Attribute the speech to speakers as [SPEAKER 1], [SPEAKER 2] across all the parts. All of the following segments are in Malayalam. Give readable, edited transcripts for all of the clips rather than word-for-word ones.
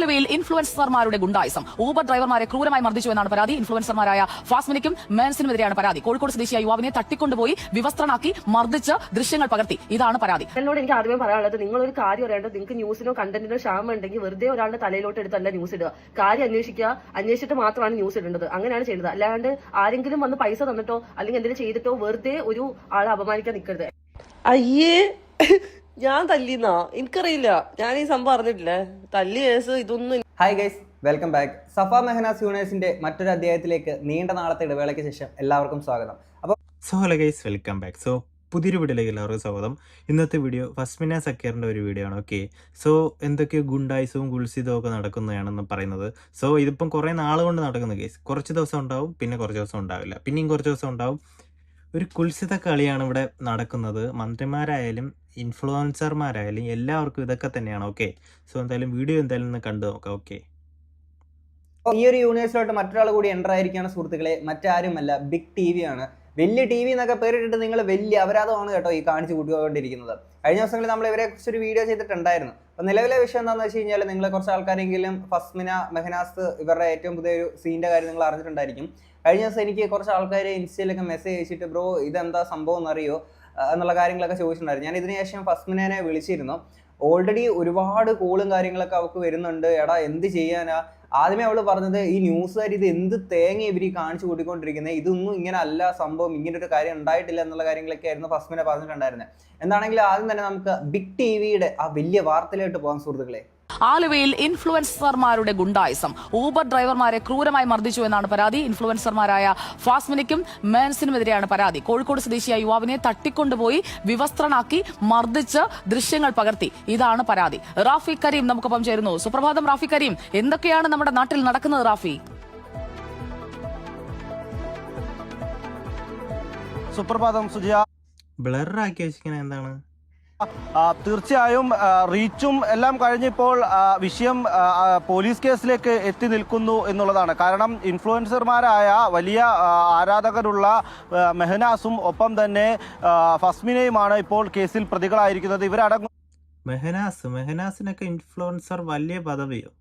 [SPEAKER 1] ആലുവയിൽ ഇൻഫ്ലുവൻസർമാരുടെ ഗുണ്ടായിസം. ഊബർ ഡ്രൈവർമാരെ ക്രൂരമായി മർദ്ദിച്ചു എന്നാണ് പരാതി. ഇൻഫ്ലുവൻസർമാരായ ഫാസ്മിനിക്കും മേൻസിനുമെതിരെയാണ് പരാതി. കോഴിക്കോട് സ്വദേശിയായ യുവാവിനെ തട്ടിക്കൊണ്ടുപോയി വിവസ്ത്രനാക്കി മർദ്ദിച്ച് ദൃശ്യങ്ങൾ പകർത്തി. ഇതാണ് പരാതി.
[SPEAKER 2] എന്നോട് എനിക്ക് ആദ്യമേ പറയാനുള്ളത്, നിങ്ങളൊരു കാര്യം അറിയേണ്ടത്, നിങ്ങൾക്ക് ന്യൂസിനോ കണ്ടന്റിനോ ക്ഷാമം ഉണ്ടെങ്കിൽ വെറുതെ ഒരാളുടെ തലയിലോട്ട് എടുത്തല്ല ന്യൂസ് ഇടുക. കാര്യം അന്വേഷിക്കുക, അന്വേഷിച്ചിട്ട് മാത്രമാണ് ന്യൂസ് ഇടേണ്ടത്. അങ്ങനെയാണ് ചെയ്യുന്നത്. അല്ലാണ്ട് ആരെങ്കിലും വന്ന് പൈസ തന്നിട്ടോ അല്ലെങ്കിൽ എന്തെങ്കിലും ചെയ്തിട്ടോ വെറുതെ ഒരു ആളെ അപമാനിക്കാൻ നിൽക്കരുത്.
[SPEAKER 3] അയ്യേ, ഞാൻ തല്ലിന്നാ? എനിക്കറിയില്ല, ഞാൻ ഈ സംഭവം അറിഞ്ഞിട്ടില്ലേ. തല്ലി കേസ് ഇതൊന്നും.
[SPEAKER 4] Hi guys, welcome back. Safa Mehnaz യൂണിവേഴ്സിന്റെ മറ്റൊരു അധ്യായത്തിലേക്ക് നീണ്ട നാളത്തെ ഇടവേളയ്ക്ക് ശേഷം എല്ലാവർക്കും സ്വാഗതം. അപ്പോൾ
[SPEAKER 5] ഹലോ ഗൈസ്, വെൽക്കം ബാക്ക്. പുതിയൊരു വീഡിയോയിലേക്ക് എല്ലാവർക്കും സ്വാഗതം. ഇന്നത്തെ വീഡിയോ ഫസ്മിന സക്കീറിൻ്റെ ഒരു വീഡിയോ ആണ്. ഓക്കെ, എന്തൊക്കെയോ ഗുണ്ടായിസവും ഗുൾസിതവും ഒക്കെ നടക്കുന്നതാണെന്ന് പറയുന്നത്. ഇതിപ്പം കുറേ നാൾ കൊണ്ട് നടക്കുന്ന കേസ്. കുറച്ച് ദിവസം ഉണ്ടാവും, പിന്നെ കുറച്ച് ദിവസം ഉണ്ടാവില്ല, പിന്നെയും കുറച്ച് ദിവസം ഉണ്ടാവും. ഒരു കുൽസിത കളിയാണ് ഇവിടെ നടക്കുന്നത്. മന്ത്രിമാരായാലും ഇൻഫ്ലുവൻസർമാരായാലും എല്ലാവർക്കും ഇതൊക്കെ തന്നെയാണ്. ഓക്കെ, എന്തായാലും വീഡിയോ എന്തായാലും ഒന്ന് കണ്ടു നോക്കാം. ഓക്കെ,
[SPEAKER 4] ഈ ഒരു യൂണിവേഴ്സിലോട്ട് മറ്റൊരാൾ കൂടി എൻ്റർ ആയിരിക്കുകയാണ് സുഹൃത്തുക്കളെ. മറ്റാരുമല്ല, ബിഗ് ടി വി ആണ്. വലിയ ടി വി എന്നൊക്കെ പേരിട്ടിട്ട് നിങ്ങൾ വലിയ അപരാധമാണ് കേട്ടോ ഈ കാണിച്ചു കൂട്ടിക്കൊണ്ടിരിക്കുന്നത്. കഴിഞ്ഞ ദിവസങ്ങളിൽ നമ്മൾ ഇവരെ കുറിച്ചൊരു വീഡിയോ ചെയ്തിട്ടുണ്ടായിരുന്നു. അപ്പോൾ നിലവിലെ വിഷയം എന്താണെന്ന് വെച്ച് കഴിഞ്ഞാൽ, നിങ്ങൾ കുറച്ച് ആൾക്കാരെങ്കിലും ഫസ്മിന മെഹനാസ് ഇവരുടെ ഏറ്റവും പുതിയൊരു സീൻ്റെ കാര്യം നിങ്ങൾ അറിഞ്ഞിട്ടുണ്ടായിരിക്കും. കഴിഞ്ഞ ദിവസം എനിക്ക് കുറച്ച് ആൾക്കാർ ഇൻസ്റ്റയിലൊക്കെ മെസ്സേജ് അയച്ചിട്ട് ബ്രോ ഇതെന്താ സംഭവം എന്നറിയോ എന്നുള്ള കാര്യങ്ങളൊക്കെ ചോദിച്ചിട്ടുണ്ടായിരുന്നു. ഞാൻ ഇതിന് ശേഷം ഫസ്മിനെ വിളിച്ചിരുന്നു. ഓൾറെഡി ഒരുപാട് കോളും കാര്യങ്ങളൊക്കെ അവൾക്ക് വരുന്നുണ്ട്. എടാ എന്ത് ചെയ്യാനാ? ആദ്യമേ അവള് പറഞ്ഞത്, ഈ ന്യൂസുകാർ ഇത് എന്ത് തേങ്ങ ഇവർ കാണിച്ചു കൂട്ടിക്കൊണ്ടിരിക്കുന്നത്, ഇതൊന്നും ഇങ്ങനെ അല്ല സംഭവം, ഇങ്ങനെ ഒരു കാര്യം ഉണ്ടായിട്ടില്ല എന്നുള്ള കാര്യങ്ങളൊക്കെ ആയിരുന്നു ഫസ്മിനെ പറഞ്ഞിട്ടുണ്ടായിരുന്നത്. എന്താണെങ്കിലും ആദ്യം തന്നെ നമുക്ക് ബിഗ് ടി വിയുടെ ആ വലിയ വാർത്തയിലോട്ട് പോകാൻ സുഹൃത്തുക്കളെ.
[SPEAKER 1] ആലുവയിൽ ഇൻഫ്ലുവൻസർമാരുടെ ഗുണ്ടായിസം. ഊബർ ഡ്രൈവർമാരെ ക്രൂരമായി മർദ്ദിച്ചു എന്നാണ് പരാതി. ഇൻഫ്ലുവൻസർമാരായ ഫാസ്മിനിക്കും മേൻസിനുമെതിരെയാണ് പരാതി. കോഴിക്കോട് സ്വദേശിയായ യുവാവിനെ തട്ടിക്കൊണ്ടുപോയി വിവസ്ത്രനാക്കി മർദ്ദിച്ച് ദൃശ്യങ്ങൾ പകർത്തി. ഇതാണ് പരാതി. റാഫി കരീം നമുക്കൊപ്പം ചേരുന്നു. സുപ്രഭാതം റാഫി കരീം, എന്തൊക്കെയാണ് നമ്മുടെ നാട്ടിൽ നടക്കുന്നത് റാഫി?
[SPEAKER 6] സുപ്രഭാതം സുജിയ.
[SPEAKER 5] ബ്ലറാക്കി വെച്ചിരിക്കുന്നത് എന്താണ്?
[SPEAKER 6] തീർച്ചയായും റീച്ചും എല്ലാം കഴിഞ്ഞിപ്പോൾ വിഷയം പോലീസ് കേസിലേക്ക് എത്തി നിൽക്കുന്നു എന്നുള്ളതാണ്. കാരണം ഇൻഫ്ലുവൻസർമാരായ വലിയ ആരാധകരുള്ള മെഹനാസും ഒപ്പം തന്നെ ഫസ്മിനയുമാണ് ഇപ്പോൾ കേസിൽ പ്രതികളായിരിക്കുന്നത്. ഇവരടങ്ങും
[SPEAKER 5] മെഹനാസിനൊക്കെ ഇൻഫ്ലുവൻസർ വലിയ പദവിയോ?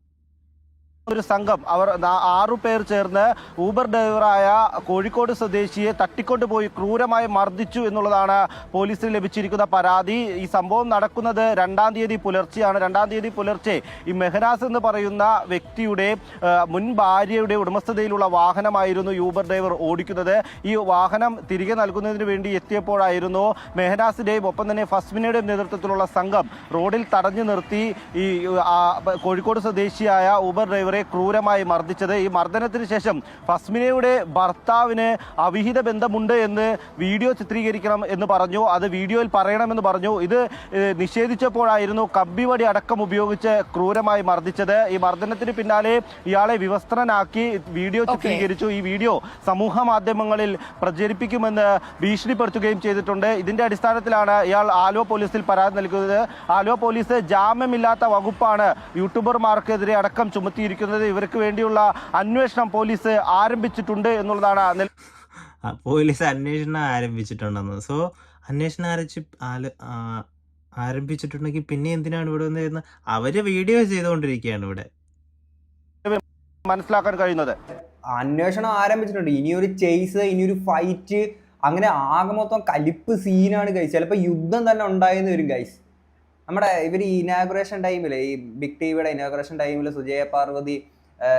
[SPEAKER 6] ഒരു സംഘം, അവർ 6 പേർ ചേർന്ന് ഊബർ ഡ്രൈവറായ കോഴിക്കോട് സ്വദേശിയെ തട്ടിക്കൊണ്ടുപോയി ക്രൂരമായി മർദ്ദിച്ചു എന്നുള്ളതാണ് പോലീസിന് ലഭിച്ചിരിക്കുന്ന പരാതി. ഈ സംഭവം നടക്കുന്നത് 2-ാം തീയതി പുലർച്ചെയാണ്. 2-ാം തീയതി പുലർച്ചെ ഈ മെഹനാസ് എന്ന് പറയുന്ന വ്യക്തിയുടെ മുൻ ഭാര്യയുടെ ഉടമസ്ഥതയിലുള്ള വാഹനമായിരുന്നു യൂബർ ഡ്രൈവർ ഓടിക്കുന്നത്. ഈ വാഹനം തിരികെ നൽകുന്നതിന് വേണ്ടി എത്തിയപ്പോഴായിരുന്നു മെഹനാസിന്റെയും ഒപ്പം തന്നെ ഫസ്മിനയുടെയും നേതൃത്വത്തിലുള്ള സംഘം റോഡിൽ തടഞ്ഞു നിർത്തി ഈ കോഴിക്കോട് സ്വദേശിയായ ഊബർ ഡ്രൈവർ ക്രൂരമായി മർദ്ദിച്ചത്. ഈ മർദ്ദനത്തിന് ശേഷം ഫസ്മിനയുടെ ഭർത്താവിന് അവിഹിത ബന്ധമുണ്ട് എന്ന് വീഡിയോ ചിത്രീകരിക്കണം എന്ന് പറഞ്ഞു. അത് വീഡിയോയിൽ പറയണമെന്ന് പറഞ്ഞു. ഇത് നിഷേധിച്ചപ്പോഴായിരുന്നു കമ്പിവടി അടക്കം ഉപയോഗിച്ച് ക്രൂരമായി മർദ്ദിച്ചത്. ഈ മർദ്ദനത്തിന് പിന്നാലെ ഇയാളെ വിവസ്ത്രനാക്കി വീഡിയോ ചിത്രീകരിച്ചു. ഈ വീഡിയോ സമൂഹ മാധ്യമങ്ങളിൽ പ്രചരിപ്പിക്കുമെന്ന് ഭീഷണിപ്പെടുത്തുകയും ചെയ്തിട്ടുണ്ട്. ഇതിന്റെ അടിസ്ഥാനത്തിലാണ് ഇയാൾ ആലുവ പോലീസിൽ പരാതി നൽകുന്നത്. ആലുവ പോലീസ് ജാമ്യമില്ലാത്ത വകുപ്പാണ് യൂട്യൂബർമാർക്കെതിരെ അടക്കം ചുമത്തിയിരിക്കുന്നത്. ഇവർക്ക് വേണ്ടിയുള്ള അന്വേഷണം പോലീസ് ആരംഭിച്ചിട്ടുണ്ട് എന്നുള്ളതാണ്.
[SPEAKER 5] പോലീസ് അന്വേഷണം ആരംഭിച്ചിട്ടുണ്ടെന്ന്. അന്വേഷണം ആരംഭിച്ചിട്ടുണ്ടെങ്കിൽ പിന്നെ എന്തിനാണ് ഇവിടെ വന്നിരുന്നത്? അവര് വീഡിയോ ചെയ്തുകൊണ്ടിരിക്കുകയാണ് ഇവിടെ
[SPEAKER 6] മനസ്സിലാക്കാൻ കഴിയുന്നത്.
[SPEAKER 4] അന്വേഷണം ആരംഭിച്ചിട്ടുണ്ട്. ഇനിയൊരു ചേസ്, ഇനിയൊരു ഫൈറ്റ്, അങ്ങനെ ആകെ മൊത്തം കലിപ്പ് സീനാണ് ഗൈസ്. ചിലപ്പോൾ യുദ്ധം തന്നെ ഉണ്ടായെന്ന് വരും ഗൈസ്. നമ്മുടെ ഇവർ ഇനാഗുറേഷൻ ടൈമിൽ, ഈ ബിഗ് ടി വിയുടെ ഇനാഗുറേഷൻ ടൈമിൽ സുജയ പാർവതി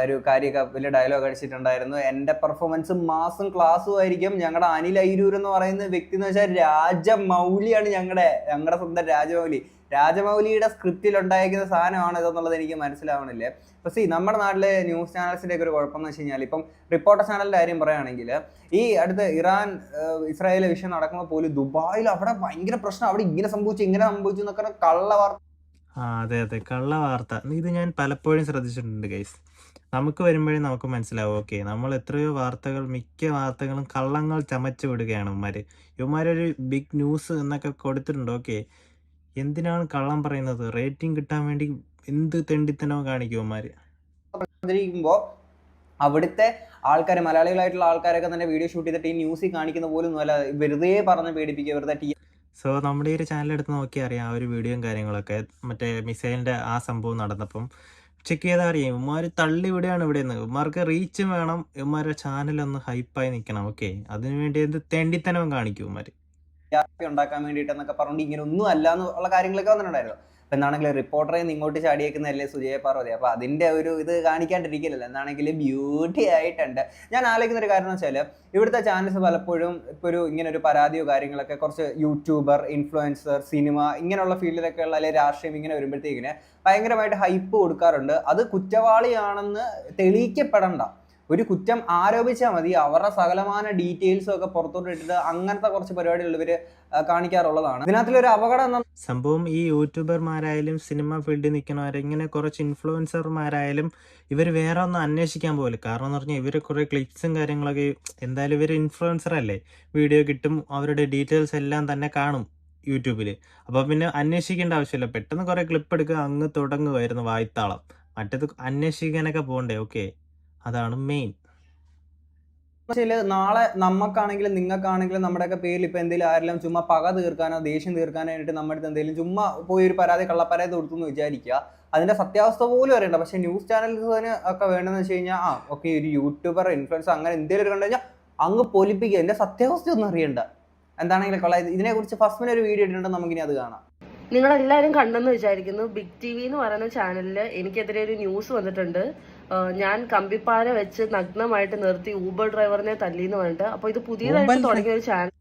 [SPEAKER 4] ഒരു കാര്യമൊക്കെ വലിയ ഡയലോഗ് അടിച്ചിട്ടുണ്ടായിരുന്നു. എൻ്റെ പെർഫോമൻസ് മാസും ക്ലാസ്സും ആയിരിക്കും. ഞങ്ങളുടെ അനിൽ അയിരൂർ എന്ന് പറയുന്ന വ്യക്തി എന്ന് വെച്ചാൽ രാജമൗലിയാണ്. ഞങ്ങളുടെ സ്വന്തം രാജമൗലിയുടെ സ്ക്രിപ്റ്റിൽ ഉണ്ടായിരിക്കുന്ന സാധനമാണ് ഇതെന്നുള്ളത് എനിക്ക് മനസ്സിലാവണില്ലേ. പക്ഷേ നമ്മുടെ നാട്ടിലെ ന്യൂസ് ചാനൽസിൻ്റെ ഒക്കെ ഒരു കുഴപ്പമെന്ന് വെച്ച് കഴിഞ്ഞാൽ, ഇപ്പം റിപ്പോർട്ടർ ചാനലിൻ്റെ കാര്യം പറയുകയാണെങ്കിൽ, ഈ അടുത്ത് ഇസ്രായേൽ വിഷയം നടക്കുമ്പോൾ പോലും ദുബായിൽ അവിടെ ഭയങ്കര പ്രശ്നം, അവിടെ ഇങ്ങനെ സംഭവിച്ചു എന്നൊക്കെ കള്ള വാർത്ത.
[SPEAKER 5] അതെ, കള്ള വാർത്ത. ഇത് ഞാൻ പലപ്പോഴും ശ്രദ്ധിച്ചിട്ടുണ്ട് ഗൈസ്. നമുക്ക് വരുമ്പോഴേ നമുക്ക് മനസ്സിലാവും. ഓക്കെ, നമ്മൾ എത്രയോ മിക്ക വാർത്തകളും കള്ളങ്ങൾ ചമച്ചു വിടുകയാണ് ഇവന്മാരൊരു ബിഗ് ന്യൂസ് എന്നൊക്കെ കൊടുത്തിട്ടുണ്ട്. ഓക്കെ, എന്തിനാണ് കള്ളം പറയുന്നത്? റേറ്റിംഗ് കിട്ടാൻ വേണ്ടി എന്ത് തെണ്ടിത്തനവും കാണിക്കും ഇവന്മാര്.
[SPEAKER 4] അവിടുത്തെ ആൾക്കാർ, മലയാളികളായിട്ടുള്ള ആൾക്കാരൊക്കെ തന്നെ വീഡിയോ ഷൂട്ട് ചെയ്തിട്ട് ഈ ന്യൂസിൽ കാണിക്കുന്ന പോലും അല്ല, വെറുതെ പറഞ്ഞ് പേടിപ്പിക്കുക, വെറുതെ.
[SPEAKER 5] നമ്മുടെ ഈ ഒരു ചാനൽ എടുത്ത് നോക്കിയാൽ അറിയാം ആ ഒരു വീഡിയോയും കാര്യങ്ങളൊക്കെ. മറ്റേ മിസൈലിൻ്റെ ആ സംഭവം നടന്നപ്പം ചെക്ക് ചെയ്താൽ അറിയാം ഇവന്മാർ തള്ളി വിടുകയാണ് ഇവിടെ നിന്ന്. ഇവന്മാർക്ക് റീച്ചും വേണം, ഇവന്മാരുടെ ചാനലൊന്ന് ഹൈപ്പായി നിൽക്കണം. ഓക്കെ, അതിനുവേണ്ടി എന്ത് തെണ്ടിത്തനവും കാണിക്കും ഇവന്മാർ.
[SPEAKER 4] ഉണ്ടാക്കാൻ വേണ്ടിയിട്ടെന്നൊക്കെ പറഞ്ഞുകൊണ്ട് ഇങ്ങനെ ഒന്നും അല്ല എന്നുള്ള കാര്യങ്ങളൊക്കെ വന്നിട്ടുണ്ടായിരുന്നു. അപ്പൊ എന്താണെങ്കിലും റിപ്പോർട്ടറെ ഇങ്ങോട്ട് ചാടിയേക്കുന്നതല്ലേ സുജയ പാർവതി. അപ്പൊ അതിന്റെ ഒരു ഇത് കാണിക്കാണ്ടിരിക്കില്ലല്ലോ. എന്താണെങ്കിലും ബ്യൂട്ടി ആയിട്ടുണ്ട്. ഞാൻ ആലോചിക്കുന്ന ഒരു കാര്യം എന്ന് വെച്ചാൽ ഇവിടുത്തെ ചാനൽസ് പലപ്പോഴും ഇപ്പൊ ഇങ്ങനെ ഒരു പരാതിയോ കാര്യങ്ങളൊക്കെ കുറച്ച് യൂട്യൂബർ, ഇൻഫ്ലുവൻസർ, സിനിമ ഇങ്ങനെയുള്ള ഫീൽഡിലൊക്കെ ഉള്ള അല്ലെങ്കിൽ രാഷ്ട്രീയം ഇങ്ങനെ വരുമ്പോഴത്തേക്കിന് ഭയങ്കരമായിട്ട് ഹൈപ്പ് കൊടുക്കാറുണ്ട്. അത് കുറ്റവാളിയാണെന്ന് തെളിയിക്കപ്പെടണ്ട, ഒരു കുറ്റം ആരോപിച്ചാൽ മതി, അവരുടെ സകലമാന ഡീറ്റെയിൽസും ഒക്കെ പുറത്തോട്ട് ഇട്ടിട്ട് അങ്ങനത്തെ കുറച്ച് പരിപാടികൾ ഇവര് കാണിക്കാറുള്ളതാണ്. ഇതിനകത്തിലൊരു അപകടം
[SPEAKER 5] സംഭവം ഈ യൂട്യൂബർമാരായാലും സിനിമ ഫീൽഡിൽ നിൽക്കുന്നവർ ഇങ്ങനെ കുറച്ച് ഇൻഫ്ലുവൻസർമാരായാലും ഇവർ വേറെ ഒന്നും അന്വേഷിക്കാൻ പോകില്ല. കാരണം എന്ന് പറഞ്ഞാൽ ഇവർ കുറേ ക്ലിപ്സും കാര്യങ്ങളൊക്കെ, എന്തായാലും ഇവർ ഇൻഫ്ലുവൻസർ അല്ലേ, വീഡിയോ കിട്ടും, അവരുടെ ഡീറ്റെയിൽസ് എല്ലാം തന്നെ കാണും യൂട്യൂബിൽ. അപ്പോൾ പിന്നെ അന്വേഷിക്കേണ്ട ആവശ്യമില്ല, പെട്ടെന്ന് കുറേ ക്ലിപ്പ് എടുക്കുക, അങ്ങ് തുടങ്ങുമായിരുന്നു വായ്ത്താളം. മറ്റേത് അന്വേഷിക്കാനൊക്കെ പോകണ്ടേ. ഓക്കെ, അതാണ് മെയിൻ.
[SPEAKER 4] നാളെ നമുക്കാണെങ്കിലും നിങ്ങൾക്കാണെങ്കിലും നമ്മുടെയൊക്കെ പേരിൽ ഇപ്പൊ എന്തെങ്കിലും ആരെല്ലാം ചുമ്മാ പക തീർക്കാനോ ദേഷ്യം തീർക്കാനായിട്ട് നമ്മുടെ അടുത്ത് എന്തെങ്കിലും ചുമ്മാ പോയി ഒരു കള്ളപ്പരാതി കൊടുത്തു എന്ന് വിചാരിക്കുക, അതിന്റെ സത്യാവസ്ഥ പോലും അറിയണ്ട. പക്ഷെ ന്യൂസ് ചാനൽസിന് ഒക്കെ വേണമെന്ന് വെച്ച് കഴിഞ്ഞാൽ ഓക്കെ ഒരു യൂട്യൂബർ, ഇൻഫ്ലുവൻസർ അങ്ങനെ എന്തെങ്കിലും കണ്ടു കഴിഞ്ഞാൽ അങ്ങ് പൊലിപ്പിക്കുക, എന്റെ സത്യാവസ്ഥ ഒന്നും അറിയണ്ട. എന്താണെങ്കിലും കൊള്ളാം. ഇതിനെ കുറിച്ച് ഫസ്റ്റ് ഒരു വീഡിയോ ഇട്ടിട്ടുണ്ട്, നമുക്കിനി അത് കാണാം.
[SPEAKER 2] നിങ്ങളെല്ലാവരും കണ്ടെന്ന് വിചാരിക്കുന്നു. ബിഗ് TV എന്ന് പറയുന്ന ചാനലിൽ എനിക്കെതിരെ ഒരു ന്യൂസ് വന്നിട്ടുണ്ട്. ഞാൻ കമ്പിപ്പാര വെച്ച് നഗ്നമായിട്ട് നിർത്തി ഊബർ ഡ്രൈവറിനെ തല്ലിന്ന് പറഞ്ഞിട്ട്. അപ്പൊ ഇത് പുതിയതായിട്ട് തുടങ്ങിയ ഒരു ചാനൽ.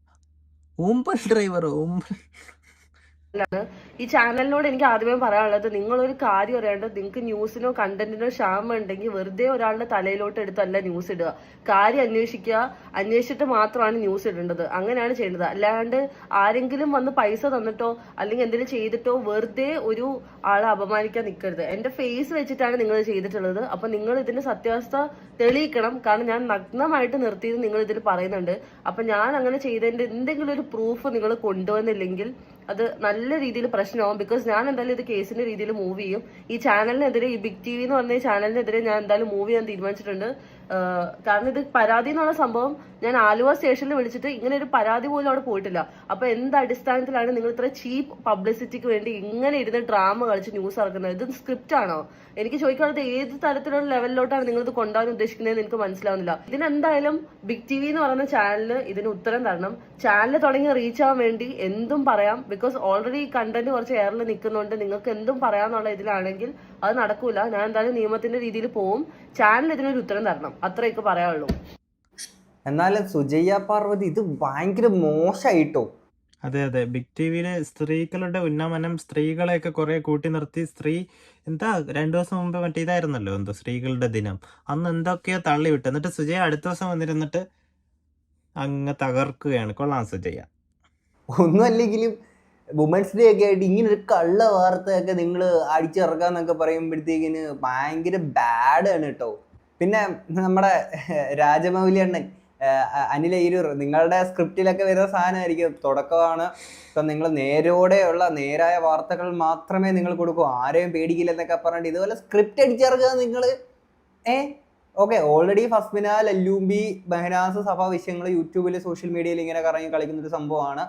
[SPEAKER 2] ഈ ചാനലിനോട് എനിക്ക് ആദ്യമേ പറയാനുള്ളത്, നിങ്ങളൊരു കാര്യം അറിയാണ്ട് നിങ്ങൾക്ക് ന്യൂസിനോ കണ്ടന്റിനോ ക്ഷാമം ഉണ്ടെങ്കിൽ വെറുതെ ഒരാളുടെ തലയിലോട്ട് എടുത്തല്ല ന്യൂസ് ഇടുക. കാര്യം അന്വേഷിക്കുക, അന്വേഷിച്ചിട്ട് മാത്രമാണ് ന്യൂസ് ഇടേണ്ടത്. അങ്ങനെയാണ് ചെയ്യേണ്ടത്. അല്ലാണ്ട് ആരെങ്കിലും വന്ന് പൈസ തന്നിട്ടോ അല്ലെങ്കിൽ എന്തെങ്കിലും ചെയ്തിട്ടോ വെറുതെ ഒരു ആളെ അപമാനിക്കാൻ നിൽക്കരുത്. എന്റെ ഫേസ് വെച്ചിട്ടാണ് നിങ്ങൾ ചെയ്തിട്ടുള്ളത്. അപ്പൊ നിങ്ങൾ ഇതിന്റെ സത്യാവസ്ഥ തെളിയിക്കണം. കാരണം ഞാൻ നഗ്നമായിട്ട് നിർത്തിയത് നിങ്ങൾ ഇതിൽ പറയുന്നുണ്ട്. അപ്പൊ ഞാൻ അങ്ങനെ ചെയ്തതിന്റെ എന്തെങ്കിലും ഒരു പ്രൂഫ് നിങ്ങൾ കൊണ്ടുവന്നില്ലെങ്കിൽ അത് നല്ല രീതിയിൽ പ്രശ്നമാവും. ബിക്കോസ് ഞാൻ എന്തായാലും ഇത് കേസിന്റെ രീതിയിൽ മൂവ് ചെയ്യും. ഈ ചാനലിനെതിരെ, ഈ ബിഗ് TV എന്ന് പറഞ്ഞ ചാനലിനെതിരെ ഞാൻ എന്തായാലും മൂവ് ചെയ്യാൻ തീരുമാനിച്ചിട്ടുണ്ട്. കാരണം ഇത് പരാതി എന്നുള്ള സംഭവം ഞാൻ ആലുവ സ്റ്റേഷനിൽ വിളിച്ചിട്ട് ഇങ്ങനെ ഒരു പരാതി പോലും അവിടെ പോയിട്ടില്ല. അപ്പൊ എന്ത് അടിസ്ഥാനത്തിലാണ് നിങ്ങൾ ഇത്ര ചീപ്പ് പബ്ലിസിറ്റിക്ക് വേണ്ടി ഇങ്ങനെ ഇരുന്ന് ഡ്രാമ കളിച്ച് ന്യൂസ് ഇറക്കുന്നത്? ഇത് സ്ക്രിപ്റ്റ് ആണോ? എനിക്ക് ചോദിക്കാനുള്ളത്, ഏത് തരത്തിലുള്ള ലെവലിലോട്ടാണ് നിങ്ങൾ ഇത് കൊണ്ടുപോകാൻ ഉദ്ദേശിക്കുന്നതെന്ന് എനിക്ക് മനസ്സിലാവുന്നില്ല. ഇതിനെന്തായാലും ബിഗ് TV എന്ന് പറയുന്ന ചാനലിന് ഇതിന് ഉത്തരം തരണം. ചാനൽ തുടങ്ങി റീച്ച് ആവാൻ വേണ്ടി എന്തും പറയാം. ബിക്കോസ് ഓൾറെഡി കണ്ടന്റ് കുറച്ച് എയറിൽ നിൽക്കുന്നുണ്ട്. നിങ്ങൾക്ക് എന്തും പറയാന്നുള്ള ഇതിലാണെങ്കിൽ അത് നടക്കൂല. ഞാൻ എന്തായാലും നിയമത്തിന്റെ രീതിയിൽ പോവും. ചാനൽ ഇതിനൊരു ഉത്തരം തരണം, അത്രയൊക്കെ പറയാനുള്ളൂ.
[SPEAKER 4] എന്നാലും സുജയ പാർവതി ഇത് ഭയങ്കര മോശമായിട്ടോ.
[SPEAKER 5] അതെ അതെ, ബിഗ് ടിവിയിലെ സ്ത്രീകളുടെ ഉന്നമനം, സ്ത്രീകളെയൊക്കെ കുറെ കൂട്ടി നിർത്തി, എന്താ 2 ദിവസം മുമ്പ് മറ്റേ ഇതായിരുന്നല്ലോ എന്തോ സ്ത്രീകളുടെ ദിനം, അന്ന് എന്തൊക്കെയോ തള്ളി വിട്ടു. എന്നിട്ട് സുജയ അടുത്ത ദിവസം വന്നിരുന്നിട്ട് അങ്ങ് തകർക്കുകയാണ്. കൊള്ളാം സുജയ.
[SPEAKER 4] ഒന്നും അല്ലെങ്കിലും വുമൻസ് ഡേ ഒക്കെ ആയിട്ട് ഇങ്ങനെ ഒരു കള്ള വാർത്തയൊക്കെ നിങ്ങൾ അടിച്ചിറക്കാന്നൊക്കെ പറയുമ്പോഴത്തേക്കിന് ഭയങ്കര ബാഡ് ആണ് കേട്ടോ. പിന്നെ നമ്മുടെ രാജമൗലി അണ്ണൻ, അനിൽ ഈരൂർ, നിങ്ങളുടെ സ്ക്രിപ്റ്റിലൊക്കെ വരുന്ന സാധനമായിരിക്കും. തുടക്കമാണ് ഇപ്പം നിങ്ങൾ നേരായ വാർത്തകൾ മാത്രമേ നിങ്ങൾ കൊടുക്കൂ, ആരെയും പേടിക്കില്ല എന്നൊക്കെ പറഞ്ഞിട്ട് ഇതുപോലെ സ്ക്രിപ്റ്റ് അടിച്ചിറക്കുക നിങ്ങൾ. ഓക്കെ, ഓൾറെഡി ഫസ്മിന, ലല്ലൂമ്പി, ബഹനാസ് സഭ വിഷയങ്ങൾ യൂട്യൂബിൽ സോഷ്യൽ മീഡിയയിൽ ഇങ്ങനെ കറങ്ങി കളിക്കുന്നൊരു സംഭവമാണ്.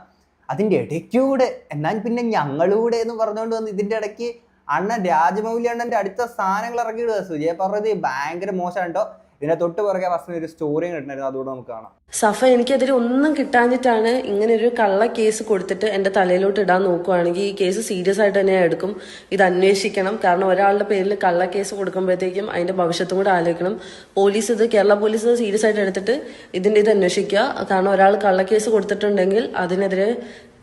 [SPEAKER 4] അതിൻ്റെ ഇടയ്ക്കൂടെ എന്നാൽ പിന്നെ ഞങ്ങളൂടെ എന്ന് പറഞ്ഞുകൊണ്ട് വന്ന് ഇതിൻ്റെ ഇടയ്ക്ക് അണ്ണൻ രാജമൗലി അണ്ണൻ്റെ അടുത്ത സ്ഥാനങ്ങൾ ഇറക്കിയിടുക. സുജയ പാർവതി ഭയങ്കര മോശമാണ് കേട്ടോ. ഇതിനെ തൊട്ട് പുറകെ ഫസ്റ്റിന് ഒരു സ്റ്റോറി കിട്ടുന്നായിരുന്നു, അതുകൊണ്ട് നമുക്ക് കാണാം.
[SPEAKER 3] സഫ, എനിക്കെതിരെ ഒന്നും കിട്ടാഞ്ഞിട്ടാണ് ഇങ്ങനെ ഒരു കള്ള കേസ് കൊടുത്തിട്ട് എന്റെ തലയിലോട്ട് ഇടാൻ നോക്കുവാണെങ്കിൽ ഈ കേസ് സീരിയസ് ആയിട്ട് തന്നെ എടുക്കും. ഇത് അന്വേഷിക്കണം. കാരണം ഒരാളുടെ പേരിൽ കള്ള കേസ് കൊടുക്കുമ്പോഴത്തേക്കും അതിന്റെ ഭവിഷ്യത്തും കൂടെ ആലോചിക്കണം. കേരള പോലീസ് സീരിയസ് ആയിട്ട് എടുത്തിട്ട് ഇത് അന്വേഷിക്കുക. കാരണം ഒരാൾ കള്ള കേസ് കൊടുത്തിട്ടുണ്ടെങ്കിൽ അതിനെതിരെ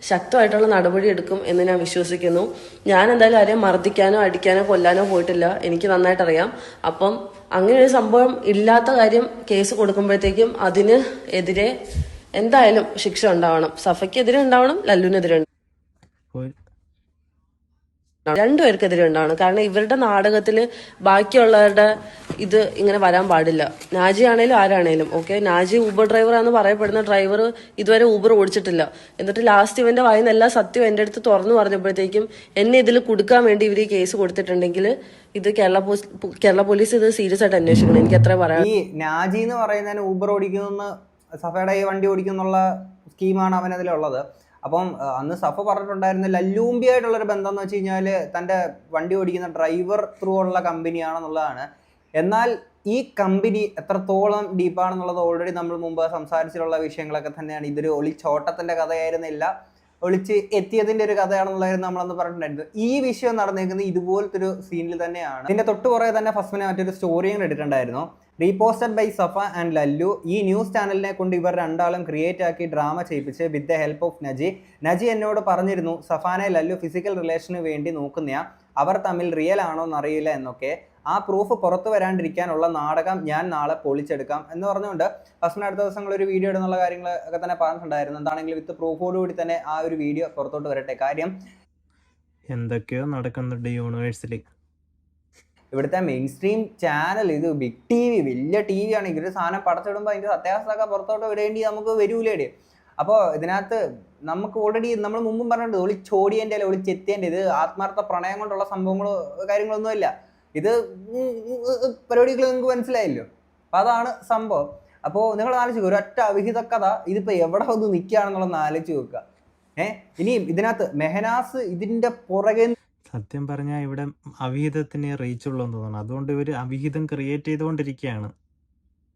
[SPEAKER 3] ശക്തമായിട്ടുള്ള നടപടി എടുക്കും എന്ന് ഞാൻ വിശ്വസിക്കുന്നു. ഞാൻ എന്തായാലും ആരെയും മർദ്ദിക്കാനോ അടിക്കാനോ കൊല്ലാനോ പോയിട്ടില്ല, എനിക്ക് നന്നായിട്ട് അറിയാം. അപ്പം അങ്ങനെ ഒരു സംഭവം ഇല്ലാത്ത കാര്യം കേസ് കൊടുക്കുമ്പോഴത്തേക്കും അതിന് എതിരെ എന്തായാലും ശിക്ഷ ഉണ്ടാവണം. സഫയ്ക്കെതിരെ ഉണ്ടാവണം, ലല്ലുവിനെതിരെ രണ്ടുപേർക്കെതിരെ ഉണ്ടാവണം. കാരണം ഇവരുടെ നാടകത്തില് ബാക്കിയുള്ളവരുടെ ഇത് ഇങ്ങനെ വരാൻ പാടില്ല. നാജി ആണേലും ആരാണേലും. ഓക്കെ, നാജി ഊബർ ഡ്രൈവറാന്ന് പറയപ്പെടുന്ന ഡ്രൈവർ ഇതുവരെ ഊബർ ഓടിച്ചിട്ടില്ല. എന്നിട്ട് ലാസ്റ്റ് ഇവന്റെ വായിന്ന് എല്ലാ സത്യവും എന്റെ അടുത്ത് തുറന്നു പറഞ്ഞപ്പോഴത്തേക്കും എന്നെ ഇതിൽ കൊടുക്കാൻ വേണ്ടി ഇവർ ഈ കേസ് കൊടുത്തിട്ടുണ്ടെങ്കിൽ ഇത് കേരള പോലീസ് ഇത് സീരിയസ് ആയിട്ട് അന്വേഷിക്കണം. എനിക്ക് എത്ര പറയാം.
[SPEAKER 4] ഈ നാജി എന്ന് പറയുന്നതിന് ഊബർ ഓടിക്കുന്ന സഫയുടെ ഈ വണ്ടി ഓടിക്കുന്നുള്ള സ്കീമാണ് അവനതിലുള്ളത്. അപ്പം അന്ന് സഫ പറഞ്ഞിട്ടുണ്ടായിരുന്ന ലല്ലൂമ്പിയായിട്ടുള്ളൊരു ബന്ധം എന്ന് വെച്ച് കഴിഞ്ഞാൽ തൻ്റെ വണ്ടി ഓടിക്കുന്ന ഡ്രൈവർ ത്രൂ ഉള്ള കമ്പനിയാണെന്നുള്ളതാണ്. എന്നാൽ ഈ കമ്പനി എത്രത്തോളം ഡീപ്പാണെന്നുള്ളത് ഓൾറെഡി നമ്മൾ മുമ്പ് സംസാരിച്ചിട്ടുള്ള വിഷയങ്ങളൊക്കെ തന്നെയാണ്. ഇതൊരു ഒളിച്ചോട്ടത്തിൻ്റെ കഥയായിരുന്നില്ല, ഒളിച്ച് എത്തിയതിൻ്റെ ഒരു കഥയാണെന്നുള്ളതായിരുന്നു നമ്മളന്ന് പറഞ്ഞിട്ടുണ്ടായിരുന്നത്. ഈ വിഷയം നടന്നേക്കുന്നത് ഇതുപോലത്തെ ഒരു സീനിൽ തന്നെയാണ്. ഇതിൻ്റെ തൊട്ട് പുറകെ തന്നെ ഫസ്മിനെ മറ്റൊരു സ്റ്റോറിയും ഇട്ടിട്ടുണ്ടായിരുന്നു, റീപോസ്റ്റഡ് ബൈ സഫ ആൻഡ് ലല്ലു. ഈ ന്യൂസ് ചാനലിനെ കൊണ്ട് ഇവർ രണ്ടാളും ക്രിയേറ്റ് ആക്കി ഡ്രാമ ചെയ്യിപ്പിച്ച് with the help of Naji. Naji എന്നോട് പറഞ്ഞിരുന്നു സഫാനെ ലല്ലു ഫിസിക്കൽ റിലേഷന് വേണ്ടി നോക്കുന്നയാ, അവർ തമ്മിൽ റിയൽ ആണോ എന്നറിയില്ല എന്നൊക്കെ. ആ പ്രൂഫ് പുറത്തു വരാണ്ടിരിക്കാനുള്ള നാടകം ഞാൻ നാളെ പൊളിച്ചെടുക്കാം എന്ന് പറഞ്ഞുകൊണ്ട് ഫസ്റ്റിന് അടുത്ത ദിവസങ്ങൾ ഒരു വീഡിയോ ഇടുന്നുള്ള കാര്യങ്ങളൊക്കെ തന്നെ പറഞ്ഞിട്ടുണ്ടായിരുന്നു. എന്താണെങ്കിലും വിത്ത് പ്രൂഫോടുകൂടി തന്നെ ആ ഒരു വീഡിയോ പുറത്തോട്ട് വരട്ടെ. കാര്യം
[SPEAKER 5] എന്തൊക്കെയോ നടക്കുന്നുണ്ട് യൂണിവേഴ്സിറ്റി.
[SPEAKER 4] ഇവിടുത്തെ മെയിൻ സ്ട്രീം ചാനൽ, ഇത് ബിഗ് ടി വി, വലിയ ടി വി ആണ്. ഇതൊരു സാധനം പടച്ചിടുമ്പോൾ അതിൻ്റെ സത്യാവസ്ഥയൊക്കെ പുറത്തോട്ട് വിടേണ്ടി നമുക്ക് വരൂലേടി. അപ്പോൾ ഇതിനകത്ത് നമുക്ക് ഓൾറെഡി നമ്മൾ മുമ്പും പറഞ്ഞിട്ടുണ്ട്, ഒളിച്ചോടിയൻ്റെ അല്ല ഒളിച്ചെത്തിയൻ്റെ, ഇത് ആത്മാർത്ഥ പ്രണയം കൊണ്ടുള്ള സംഭവങ്ങളോ കാര്യങ്ങളൊന്നുമില്ല. ഇത് പരിപാടികൾ നിങ്ങൾക്ക് മനസ്സിലായല്ലോ. അപ്പം അതാണ് സംഭവം. അപ്പോൾ നിങ്ങൾ ആലോചിക്കുക, ഒരൊറ്റ അവിഹിത കഥ ഇതിപ്പോൾ എവിടെ വന്ന് നിൽക്കുകയാണെന്നുള്ളതൊന്ന് ആലോചിച്ച് വെക്കുക. ഇനിയും ഇതിനകത്ത് മെഹനാസ് ഇതിൻ്റെ പുറകെ
[SPEAKER 5] സത്യം പറഞ്ഞാൽ ഇവിടെ അവിഹിതത്തിന് റീച്ച് ഉള്ളതെന്ന് തോന്നുന്നു. അതുകൊണ്ട് ഇവർ അവിഹിതം ക്രിയേറ്റ് ചെയ്തുകൊണ്ടിരിക്കുകയാണ്.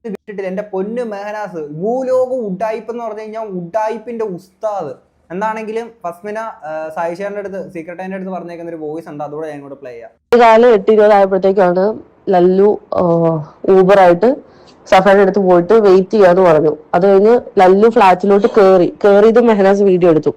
[SPEAKER 4] വിട്ടിട്ടില്ല. എൻ്റെ പൊന്നു മെഹനാസ് ഭൂലോക ഉഡായിപ്പ് എന്ന് പറഞ്ഞു കഴിഞ്ഞാൽ ഉഡായിപ്പിൻ്റെ ഉസ്താദ്. എന്താണെങ്കിലും ഫസ്മിന സായിഷേറിൻ്റെ അടുത്ത് സീക്രട്ടൈൻ്റെ അടുത്ത് പറഞ്ഞേക്കുന്ന ഒരു വോയിസ് ഉണ്ട്, അതോടെ ഞാൻ ഇങ്ങോട്ട് പ്ലേ ചെയ്യാം.
[SPEAKER 3] കാലം 8:20 ആയപ്പോഴത്തേക്കാണ് ലല്ലു ഊബറായിട്ട് സഫയുടെ അടുത്ത് പോയിട്ട് വെയിറ്റ് ചെയ്യാന്ന് പറഞ്ഞു. അത് കഴിഞ്ഞ് ലല്ലു ഫ്ലാറ്റിലോട്ട് കയറിയത് മെഹനാസ് വീഡിയോ എടുത്തു.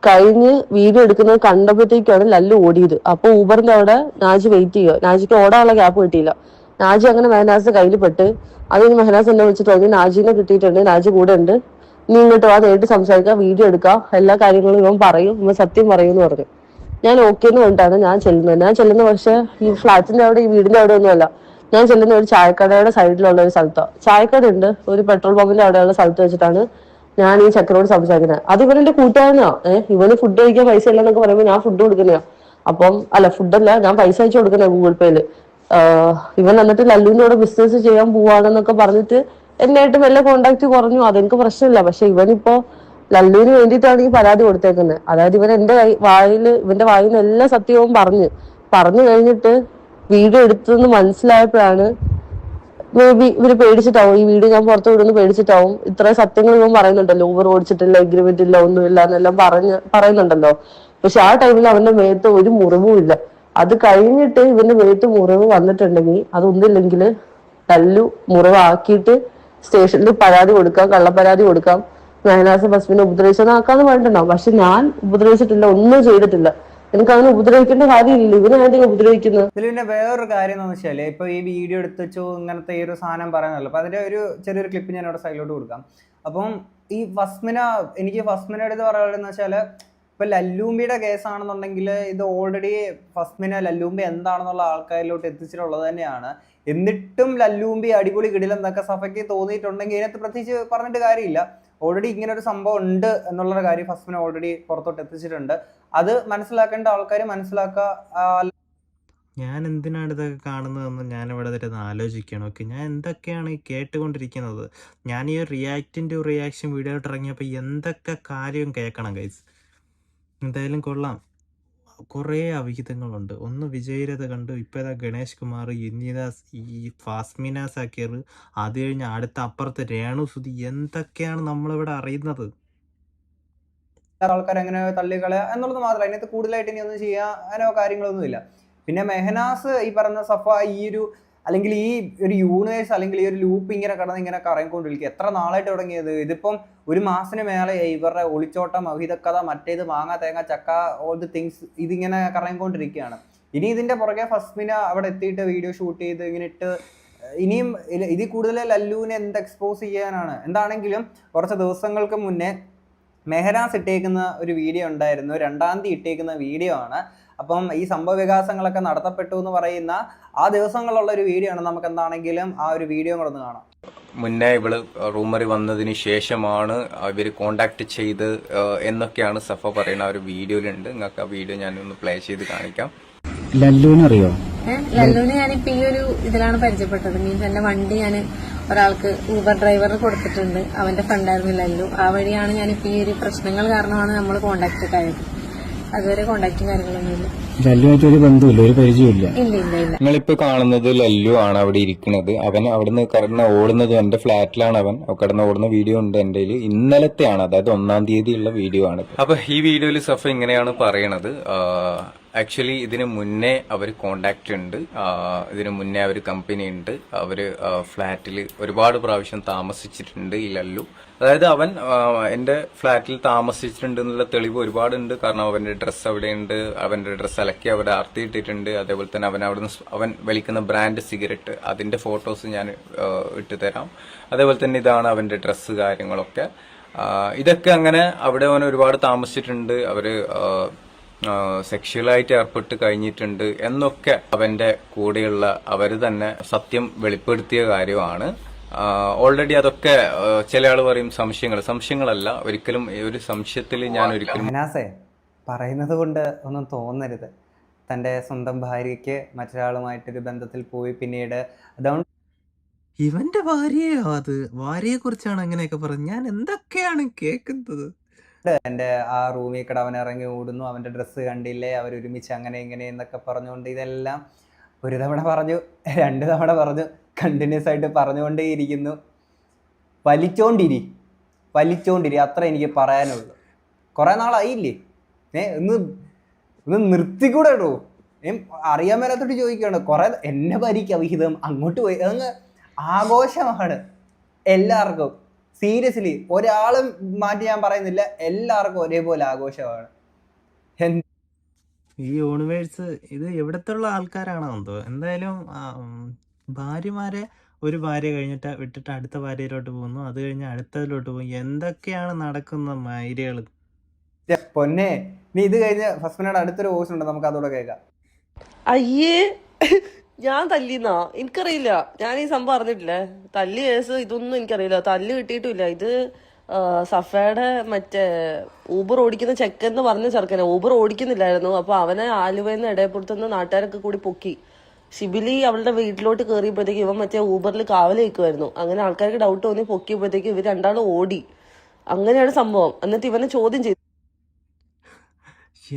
[SPEAKER 3] കഴിഞ്ഞ് വീഡിയോ എടുക്കുന്നത് കണ്ടപ്പോഴത്തേക്കാണ് ലല്ലു ഓടിയത്. അപ്പൊ ഊബറിന്റെ അവിടെ നാജി വെയിറ്റ് ചെയ്യുക. നാജിക്ക് ഓടാനുള്ള ഗ്യാപ്പ് കിട്ടിയില്ല. നാജി അങ്ങനെ മെഹനാസ് കയ്യിൽ പെട്ട് അത് കഴിഞ്ഞ് മെഹനാസ് എന്നെ വിളിച്ചിട്ട് പറഞ്ഞു നാജിനെ കിട്ടിയിട്ടുണ്ട്, നാജി കൂടെ ഉണ്ട്, നീ ഇങ്ങോട്ട് വാ, നേരിട്ട് സംസാരിക്കാം, വീഡിയോ എടുക്കാം, എല്ലാ കാര്യങ്ങളും ഇവൻ പറയും, ഇവൻ സത്യം പറയും എന്ന് പറഞ്ഞു. ഞാൻ ഓക്കെ എന്ന് പറഞ്ഞിട്ടാണ് ഞാൻ ചെല്ലുന്നത്. പക്ഷെ ഈ ഫ്ലാറ്റിന്റെ അവിടെ, ഈ വീടിന്റെ അവിടെ ഒന്നുമല്ല. ഞാൻ ചെല്ലുന്ന ഒരു ചായക്കടയുടെ സൈഡിലുള്ള ഒരു സ്ഥലത്താണ്. ചായക്കട ഉണ്ട്, ഒരു പെട്രോൾ പമ്പിന്റെ അവിടെയുള്ള സ്ഥലത്ത് വെച്ചിട്ടാണ് ഞാൻ ഈ ചെക്കനോട് സംസാരിക്കുന്നത്. അത് ഇവനെന്റെ കൂട്ടുകാരനാ. ഇവന് ഫുഡ് കഴിക്കാൻ പൈസ ഇല്ലെന്നൊക്കെ പറയുമ്പോൾ ഞാൻ ഫുഡ് കൊടുക്കുന്നതാ. അപ്പം അല്ല, ഫുഡല്ല, ഞാൻ പൈസ അയച്ചു കൊടുക്കുന്ന ഗൂഗിൾ പേയില്. ഇവൻ എന്നിട്ട് ലല്ലുവിന്റെ കൂടെ ബിസിനസ് ചെയ്യാൻ പോവാണെന്നൊക്കെ പറഞ്ഞിട്ട് എന്നായിട്ട് വല്ല കോണ്ടാക്ട് കുറഞ്ഞു. അതെനിക്ക് പ്രശ്നമില്ല. പക്ഷെ ഇവനിപ്പോ ലല്ലുവിന് വേണ്ടിയിട്ടാണ് ഈ പരാതി കൊടുത്തേക്കുന്നത്. അതായത് ഇവൻ എന്റെ ഇവന്റെ വായിൽ നിന്ന് എല്ലാ സത്യവും പറഞ്ഞു കഴിഞ്ഞിട്ട് വീഡിയോ എടുത്തെന്ന് മനസ്സിലായപ്പോഴാണ് മേ ബി ഇവര് പേടിച്ചിട്ടാവും, ഈ വീഡിയോ ഞാൻ പുറത്തു വിടുന്നു പേടിച്ചിട്ടാവും. ഇത്ര സത്യങ്ങൾ ഇവൻ പറയുന്നുണ്ടല്ലോ, ഊബർ ഓടിച്ചിട്ടില്ല, എഗ്രിമെന്റ് ഇല്ല, ഒന്നുമില്ല എന്നെല്ലാം പറയുന്നുണ്ടല്ലോ. പക്ഷെ ആ ടൈമിൽ അവന്റെ മേത്ത് ഒരു മുറിവും ഇല്ല. അത് കഴിഞ്ഞിട്ട് ഇവന്റെ മേത്ത് മുറിവ് വന്നിട്ടുണ്ടെങ്കിൽ അതൊന്നില്ലെങ്കിൽ ലല്ലു മുറിവാക്കിയിട്ട് സ്റ്റേഷനിൽ പരാതി കൊടുക്കാം, കള്ളപ്പരാതി കൊടുക്കാം, മെഹനാസ് ഫസ്മിനെ ഉപദ്രവിച്ചതാക്കാന്ന് പറഞ്ഞിട്ടുണ്ടാവും. പക്ഷെ ഞാൻ ഉപദ്രവിച്ചിട്ടില്ല, ഒന്നും ചെയ്തിട്ടില്ല. എനിക്ക് അവനെ ഉപദ്രവിക്കേണ്ട കാര്യമില്ല. ഇവനായിട്ട് ഉപദ്രവിക്കുന്നത്.
[SPEAKER 4] ഇതിൽ പിന്നെ വേറൊരു കാര്യം എന്താണെന്ന് വെച്ചാല്, ഇപ്പൊ ഈ വീഡിയോ എടുത്ത് വെച്ചോ ഇങ്ങനത്തെ ഈ ഒരു സാധനം പറയുന്നല്ലോ. അപ്പൊ അതിന്റെ ഒരു ചെറിയൊരു ക്ലിപ്പ് ഞാൻ അവിടെ സൈഡിലോട്ട് കൊടുക്കാം. അപ്പം ഈ എനിക്ക് ഫസ്മിനയുടെ അടുത്ത് പറയാനുള്ളതെന്ന് വെച്ചാല്, ഇപ്പൊ ലല്ലൂമ്പിയുടെ കേസാണെന്നുണ്ടെങ്കിൽ ഇത് ഓൾറെഡി ഫസ്മിന ലല്ലൂമ്പി എന്താണെന്നുള്ള ആൾക്കാരിലോട്ട് എത്തിച്ചിട്ടുള്ളത് തന്നെയാണ്. എന്നിട്ടും ലല്ലൂമ്പി അടിപൊളി കിടിലെന്നൊക്കെ സഫയ്ക്ക് തോന്നിയിട്ടുണ്ടെങ്കിൽ ഇതിനകത്ത് പ്രത്യേകിച്ച് പറഞ്ഞിട്ട് കാര്യമില്ല. ഓൾറെഡി ഇങ്ങനെ ഒരു സംഭവം ഉണ്ട് എന്നുള്ളൊരു കാര്യം ഫസ്മിന ഓൾറെഡി പുറത്തോട്ട് എത്തിച്ചിട്ടുണ്ട്. അത് മനസ്സിലാക്കേണ്ട ആൾക്കാർ മനസ്സിലാക്കുക.
[SPEAKER 5] ഞാൻ എന്തിനാണ് ഇതൊക്കെ കാണുന്നതെന്ന് ഞാനിവിടെ ഇരുന്ന് ആലോചിക്കണം. ഓക്കെ, ഞാൻ എന്തൊക്കെയാണ് ഈ കേട്ടുകൊണ്ടിരിക്കുന്നത്? ഞാൻ ഈ റിയാക്ഷൻ വീഡിയോ ഇറങ്ങിയപ്പോൾ എന്തൊക്കെ കാര്യം കേൾക്കണം ഗൈസ്. എന്തായാലും കൊള്ളാം. കുറേ അവിഹിതങ്ങളുണ്ട്. ഒന്ന് വിജയരത കണ്ടു, ഇപ്പോൾ ഇതാ ഗണേഷ് കുമാർ, യുനിദാസ്, ഈ ഫാസ്മിന സക്കീർ, അത് കഴിഞ്ഞ് അടുത്ത അപ്പുറത്ത് രേണു സുധി. എന്തൊക്കെയാണ് നമ്മളിവിടെ അറിയുന്നത്?
[SPEAKER 4] ആൾക്കാർ അങ്ങനെ തള്ളിക്കളയുക എന്നുള്ളത് മാത്രമല്ല, അതിനകത്ത് കൂടുതലായിട്ട് ഇനി ഒന്നും ചെയ്യാൻ അങ്ങനെ കാര്യങ്ങളൊന്നുമില്ല. പിന്നെ മെഹനാസ് ഈ പറഞ്ഞ സഫ ഈ ഒരു അല്ലെങ്കിൽ ഈ ഒരു യൂണിവേഴ്സ് അല്ലെങ്കിൽ ഈ ഒരു ലൂപ്പ് ഇങ്ങനെ കറങ്ങിക്കൊണ്ടിരിക്കുക. എത്ര നാളായിട്ട് തുടങ്ങിയത്? ഇതിപ്പം ഒരു മാസത്തിന് മേലെ ഇവരുടെ ഒളിച്ചോട്ടം, അവിഹിതക്കഥ, മറ്റേത് മാങ്ങ തേങ്ങ ചക്ക, ഓൾ ദി തിങ്സ് ഇതിങ്ങനെ കറങ്ങിക്കൊണ്ടിരിക്കുകയാണ്. ഇനി ഇതിന്റെ പുറകെ ഫസ്മിന അവിടെ എത്തിയിട്ട് വീഡിയോ ഷൂട്ട് ചെയ്ത് ഇങ്ങനെ ഇട്ട് ഇനിയും ഇതിൽ കൂടുതൽ ലല്ലുവിനെ എന്ത് എക്സ്പോസ് ചെയ്യാനാണ്? എന്താണെങ്കിലും കുറച്ച് ദിവസങ്ങൾക്ക് മുന്നേ മെഹനാസ് ഇട്ടേക്കുന്ന ഒരു വീഡിയോ ഉണ്ടായിരുന്നു, 2-ാം തീയതി ഇട്ടേക്കുന്ന വീഡിയോ ആണ്. അപ്പം ഈ സംഭവ വികാസങ്ങളൊക്കെ നടത്തപ്പെട്ടു എന്ന് പറയുന്ന ആ ദിവസങ്ങളുള്ള ഒരു വീഡിയോ ആണ്. നമുക്ക് എന്താണെങ്കിലും ആ ഒരു വീഡിയോ കൂടെ ഒന്ന് കാണാം.
[SPEAKER 7] മുന്നേ ഇവള് റൂമറി വന്നതിന് ശേഷമാണ് ഇവർ കോണ്ടാക്ട് ചെയ്ത് എന്നൊക്കെയാണ് സഫ പറയുന്ന ഒരു വീഡിയോയിലുണ്ട്. നിങ്ങൾക്ക് ആ വീഡിയോ ഞാനൊന്ന് പ്ലേ ചെയ്ത് കാണിക്കാം.
[SPEAKER 8] ലല്ലുവിനറിയോ?
[SPEAKER 9] ലല്ലുവിനെ ഞാനിപ്പോ ഈ ഒരു ഇതിലാണ് പരിചയപ്പെട്ടത്. മീൻസ് എന്റെ വണ്ടി ഞാൻ
[SPEAKER 8] ഒരാൾക്ക് ഊബർ ഡ്രൈവറിന് കൊടുത്തിട്ടുണ്ട്. അവന്റെ ഫ്രണ്ടായിരുന്നു ലല്ലു. ആ വഴിയാണ് ഞാനിപ്പോൾ ഈ ഒരു പ്രശ്നങ്ങൾ കാരണമാണ് നമ്മൾ കോണ്ടാക്ട് ആയത്. അതുവരെ കോണ്ടാക്റ്റും കാര്യങ്ങളൊന്നുമില്ല.
[SPEAKER 9] ലല്ലുമായിട്ട് ഒരു ബന്ധമില്ല, ഒരു പരിചയമില്ല.
[SPEAKER 8] ഇല്ല ഇല്ല ഇല്ല.
[SPEAKER 7] നിങ്ങളിപ്പോ കാണുന്നത് ലല്ലു ആണ് അവിടെ ഇരിക്കുന്നത്. അവൻ അവിടുന്ന് കിടന്ന് ഓടുന്നത് എന്റെ ഫ്ലാറ്റിലാണ്. അവൻ കിടന്ന് ഓടുന്ന വീഡിയോ ഉണ്ട് എന്റെ കയ്യിൽ. ഇന്നലത്തെയാണ്, അതായത് 1-ാം തീയതി ഉള്ള വീഡിയോ ആണ്. അപ്പൊ ഈ വീഡിയോയിൽ സഫ ഇങ്ങനെയാണ് പറയണത്. ആക്ച്വലി ഇതിന് മുന്നേ അവർ കോണ്ടാക്ട് ഉണ്ട്, ഇതിന് മുന്നേ അവർ കമ്പനി ഉണ്ട്, അവര് ഫ്ലാറ്റിൽ ഒരുപാട് പ്രാവശ്യം താമസിച്ചിട്ടുണ്ട് ഈ ലല്ലു. അതായത് അവൻ എന്റെ ഫ്ലാറ്റിൽ താമസിച്ചിട്ടുണ്ട് എന്നുള്ള തെളിവ് ഒരുപാടുണ്ട്. കാരണം അവന്റെ ഡ്രസ്സ് അവിടെയുണ്ട്, അവന്റെ ഡ്രസ്സ് അലക്കി അവിടെ ആർത്തിയിട്ടിട്ടുണ്ട്. അതേപോലെ തന്നെ അവൻ വലിക്കുന്ന ബ്രാൻഡ് സിഗരറ്റ്, അതിന്റെ ഫോട്ടോസ് ഞാൻ ഇട്ടുതരാം. അതേപോലെ തന്നെ ഇതാണ് അവന്റെ ഡ്രസ്സ് കാര്യങ്ങളൊക്കെ. ഇതൊക്കെ അങ്ങനെ അവിടെ അവൻ ഒരുപാട് താമസിച്ചിട്ടുണ്ട്. അവര് സെക്ഷുവലായിട്ട് ഏർപ്പെട്ട് കഴിഞ്ഞിട്ടുണ്ട് എന്നൊക്കെ അവന്റെ കൂടെയുള്ള അവര് തന്നെ സത്യം വെളിപ്പെടുത്തിയ കാര്യമാണ്. ഓൾറെഡി അതൊക്കെ ചില ആൾ പറയും സംശയങ്ങളല്ല, ഒരിക്കലും ഒരു സംശയത്തിൽ ഞാൻ ഒരിക്കലും
[SPEAKER 4] മെഹനാസേ പറയുന്നത് കൊണ്ട് ഒന്നും തോന്നരുത്. തൻ്റെ സ്വന്തം ഭാര്യയ്ക്ക് മറ്റൊരാളുമായിട്ടൊരു ബന്ധത്തിൽ പോയി പിന്നീട് അതുകൊണ്ട്
[SPEAKER 5] ഇവന്റെ ഭാര്യയോ? അത് ഭാര്യയെ കുറിച്ചാണ് അങ്ങനെയൊക്കെ പറഞ്ഞത്. ഞാൻ എന്തൊക്കെയാണ് കേൾക്കുന്നത്.
[SPEAKER 4] എൻ്റെ ആ റൂമിൽ കിട അവൻ ഇറങ്ങി ഓടുന്നു, അവൻ്റെ ഡ്രസ്സ് കണ്ടില്ലേ, അവരൊരുമിച്ച് അങ്ങനെ ഇങ്ങനെ എന്നൊക്കെ പറഞ്ഞുകൊണ്ട് ഇതെല്ലാം ഒരു തവണ പറഞ്ഞു, 2 തവണ പറഞ്ഞു, കണ്ടിന്യൂസ് ആയിട്ട് പറഞ്ഞുകൊണ്ടേയിരിക്കുന്നു. വലിച്ചോണ്ടിരി അത്ര എനിക്ക് പറയാനുള്ളൂ. കുറേ നാളായില്ലേ, ഒന്ന് നിർത്തിക്കൂടെ കേട്ടോ. അറിയാൻ മേലാത്തോട്ട് ചോദിക്കുകയാണ്. കുറേ എന്നെ ഭരിക്കുക വിഹിതം അങ്ങോട്ട് പോയി, അതങ്ങ് ആഘോഷമാണ് എല്ലാവർക്കും. സീരിയസ്ലി ഒരാളും മാറ്റി ഞാൻ പറയുന്നില്ല, എല്ലാവർക്കും ഒരേപോലെ ആഘോഷമാണ്.
[SPEAKER 5] ഈ യൂണിവേഴ്സ് ഇത് എവിടത്തുള്ള ആൾക്കാരാണോ എന്തോ. എന്തായാലും ഭാര്യമാരെ ഒരു ഭാര്യ കഴിഞ്ഞിട്ട് വിട്ടിട്ട് അടുത്ത ഭാര്യയിലോട്ട് പോകുന്നു, അത് കഴിഞ്ഞ് അടുത്തതിലോട്ട് പോകും. എന്തൊക്കെയാണ് നടക്കുന്ന മൈര്യകള്.
[SPEAKER 4] പൊന്നെ, നീ ഇത് കഴിഞ്ഞ് ഫസ്റ്റിനോട് അടുത്തൊരു വോയിസ് ഉണ്ട്, നമുക്ക് അതോടെ കേൾക്കാം.
[SPEAKER 3] അയ്യേ, ഞാൻ തല്ലിന്നാ? എനിക്കറിയില്ല, ഞാൻ ഈ സംഭവം അറിഞ്ഞിട്ടില്ലേ. തല്ലി കേസ് ഇതൊന്നും എനിക്കറിയില്ല, തല്ല് കിട്ടിയിട്ടില്ല. ഇത് സഫയുടെ മറ്റേ ഊബർ ഓടിക്കുന്ന ചെക്കെന്ന് പറഞ്ഞ ചെറുക്കനെ ഊബർ ഓടിക്കുന്നില്ലായിരുന്നു. അപ്പൊ അവനെ ആലുവയെന്ന് ഇടയപ്പുറത്തുനിന്ന് നാട്ടുകാരൊക്കെ കൂടി പൊക്കി. ഷിബിലി അവളുടെ വീട്ടിലോട്ട് കയറിയപ്പോഴത്തേക്ക് ഇവൻ മറ്റേ ഊബറിൽ കാവൽ നിൽക്കുമായിരുന്നു. അങ്ങനെ ആൾക്കാർക്ക് ഡൗട്ട് തോന്നി പൊക്കിയപ്പോഴത്തേക്ക് ഇവർ രണ്ടാളും ഓടി. അങ്ങനെയാണ് സംഭവം. എന്നിട്ട് ഇവനെ ചോദ്യം ചെയ്തു.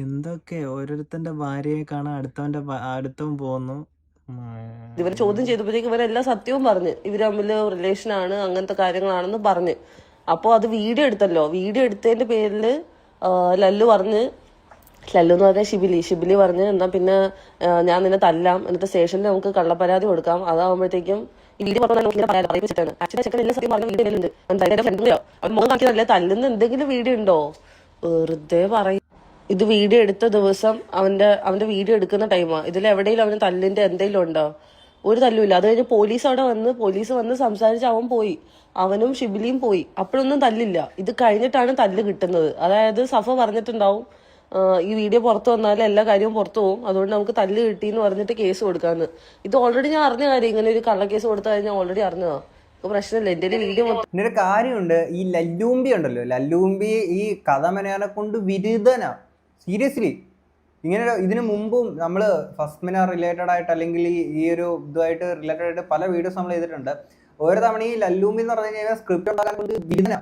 [SPEAKER 5] എന്തൊക്കെ ഓരോരുത്തന്റെ ഭാര്യയെ കാണാൻ അടുത്തവൻ പോകുന്നു.
[SPEAKER 3] ഇവരെ ചോദ്യം ചെയ്തപ്പോഴത്തേക്ക് ഇവരെല്ലാം സത്യവും പറഞ്ഞ് ഇവര് തമ്മിൽ റിലേഷനാണ്, അങ്ങനത്തെ കാര്യങ്ങളാണെന്ന് പറഞ്ഞ്. അപ്പോൾ അത് വീഡിയോ എടുത്തല്ലോ. വീഡിയോ എടുത്തതിന്റെ പേരിൽ ലല്ലു എന്ന് പറഞ്ഞാൽ ഷിബിലി പറഞ്ഞ് എന്നാ പിന്നെ ഞാൻ നിന്നെ തല്ലാം, എന്നിട്ട് സ്റ്റേഷനിൽ നമുക്ക് കള്ളപ്പരാതി കൊടുക്കാം. അതാവുമ്പോഴത്തേക്കും ഈ വീഡിയോ അറിയിച്ചിട്ടാണ്. ആക്ച്വലി ചെക്കൻ എല്ലാ സത്യം പറഞ്ഞ വീഡിയോ ഉണ്ട്. അവൻ മുഖം കാണിക്കുന്നല്ലേ, തല്ലുന്ന എന്തെങ്കിലും വീഡിയോ ഉണ്ടോ? വെറുതെ പറയും. ഇത് വീഡിയോ എടുത്ത ദിവസം അവന്റെ വീഡിയോ എടുക്കുന്ന ടൈമാണ്. ഇതിലെവിടെയും അവന് തല്ലിന്റെ എന്തെങ്കിലും ഉണ്ടോ? ഒരു തല്ലുമില്ല. അത് കഴിഞ്ഞ് പോലീസ് വന്ന് സംസാരിച്ച് അവൻ പോയി, അവനും ഷിബിലിയും പോയി. അപ്പോഴൊന്നും തല്ലില്ല. ഇത് കഴിഞ്ഞിട്ടാണ് തല്ല് കിട്ടുന്നത്. അതായത് സഫ പറഞ്ഞിട്ടുണ്ടാവും ഈ വീഡിയോ പുറത്തു വന്നാലും എല്ലാ കാര്യവും പുറത്തു പോകും, അതുകൊണ്ട് നമുക്ക് തല്ല് കിട്ടിയെന്ന് പറഞ്ഞിട്ട് കേസ് കൊടുക്കാന്ന്. ഇത് ഓൾറെഡി ഞാൻ അറിഞ്ഞ കാര്യം. ഇങ്ങനെ ഒരു കള്ളക്കേസ് കൊടുത്ത കാര്യം ഞാൻ ഓൾറെഡി അറിഞ്ഞതാ. പ്രശ്നമില്ല. എന്റെ വീഡിയോ
[SPEAKER 4] പിന്നെ ഒരു കാര്യമുണ്ട്, ഈ ലല്ലൂമ്പി ഉണ്ടല്ലോ, ലല്ലൂമ്പി ഈ കഥ മെനയാനെ കൊണ്ട് വിരുദ്ധനാ. സീരിയസ്ലി ഇങ്ങനെ ഇതിനു മുമ്പും നമ്മൾ ഫസ്റ്റ് മിനാർ റിലേറ്റഡ് ആയിട്ട് അല്ലെങ്കിൽ ഈ ഒരു ഇതുമായിട്ട് റിലേറ്റഡ് ആയിട്ട് പല വീഡിയോസ് നമ്മൾ ചെയ്തിട്ടുണ്ട്. ഓരോ തവണ ഈ ലല്ലൂമ്പി എന്ന് പറഞ്ഞു കഴിഞ്ഞാൽ സ്ക്രിപ്റ്റ് ഉണ്ടാക്കാൻ കൊണ്ട് വിരുദ്ധനാ.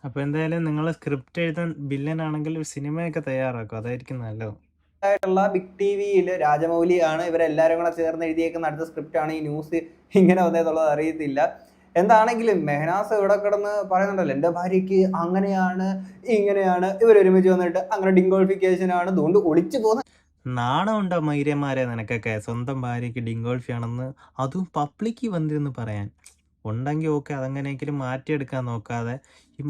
[SPEAKER 5] അപ്പൊ എന്തായാലും നിങ്ങൾ സ്ക്രിപ്റ്റ് എഴുതാൻ ബില്ലൻ ആണെങ്കിൽ ഒരു സിനിമയൊക്കെ തയ്യാറാക്കും, അതായിരിക്കും നല്ലത്.
[SPEAKER 4] ആയിട്ടുള്ള ബിഗ് ടിവിയിൽ രാജമൗലി ആണ് ഇവരെല്ലാവരും കൂടെ ചേർന്ന് എഴുതിയേക്കുന്ന അടുത്ത സ്ക്രിപ്റ്റ് ആണ്. ഈ ന്യൂസ് ഇങ്ങനെ വന്നേന്നുള്ളത് അറിയത്തില്ല. എന്താണെങ്കിലും മെഹനാസ് ഇവിടെ കിടന്ന് പറയുന്നുണ്ടല്ലോ, എൻ്റെ ഭാര്യയ്ക്ക് അങ്ങനെയാണ് ഇങ്ങനെയാണ്, ഇവരൊരുമിച്ച് വന്നിട്ട് അങ്ങനെ ഡിങ്കോൾഫിക്കേഷൻ ആണ്, അതുകൊണ്ട് ഒളിച്ചു പോകുന്ന.
[SPEAKER 5] നാണമുണ്ടോ മൈര്യന്മാരെ നിനക്കൊക്കെ സ്വന്തം ഭാര്യയ്ക്ക് ഡിങ്കോൾഫി ആണെന്ന്, അതും പബ്ലിക്ക് വന്നിരുന്ന് പറയാൻ? ഉണ്ടെങ്കിൽ ഓക്കെ, അതെങ്ങനെയെങ്കിലും മാറ്റിയെടുക്കാൻ നോക്കാതെ ഈ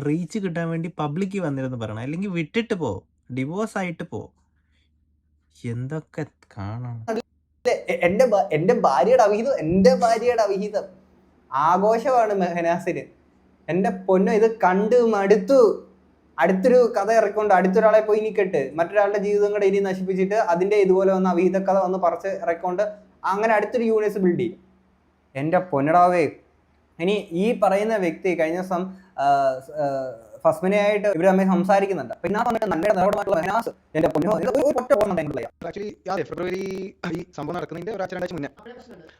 [SPEAKER 5] റീച്ച് കിട്ടാൻ വേണ്ടി പബ്ലിക്ക് വന്നിരുന്ന് പറയണം. അല്ലെങ്കിൽ വിട്ടിട്ട് പോ, ഡിവോഴ്സ് ആയിട്ട് പോ. എന്തൊക്കെ കാണണം.
[SPEAKER 4] എൻ്റെ ഭാര്യയുടെ അവിഹിതം ആഘോഷമാണ് മെഹനാസിന്. എൻ്റെ പൊന്നോ, ഇത് കണ്ട് മടുത്തു. അടുത്തൊരു കഥ ഇറക്കൊണ്ട് അടുത്തൊരാളെ പോയി നിൽക്കട്ട്, മറ്റൊരാളുടെ ജീവിതം കൂടെ ഇനി നശിപ്പിച്ചിട്ട് അതിൻ്റെ ഇതുപോലെ വന്ന അവിഹിത കഥ വന്ന് പറിച്ച് ഇറക്കൊണ്ട് അങ്ങനെ അടുത്തൊരു യൂണിവേഴ്സ് ബിൽഡ് ചെയ്യും. എൻ്റെ പൊന്നടാവേ, ഇനി ഈ പറയുന്ന വ്യക്തി കഴിഞ്ഞ ദിവസം ഫസ്മിനെയായിട്ട് ഇവർ തമ്മിൽ സംസാരിക്കുന്നുണ്ട്. പിന്നെ ആ സമയത്ത് നല്ല നിലപാടുമായിട്ടുള്ള മെഹനാസ് എന്റെ പൊന്നോ ഒറ്റ ഓർമ്മ.
[SPEAKER 10] ആക്ച്വലി അതെ, ഫെബ്രുവരി ഈ സംഭവം നടക്കുന്നതിന്റെ ഒരു 2-2 മുന്നേ,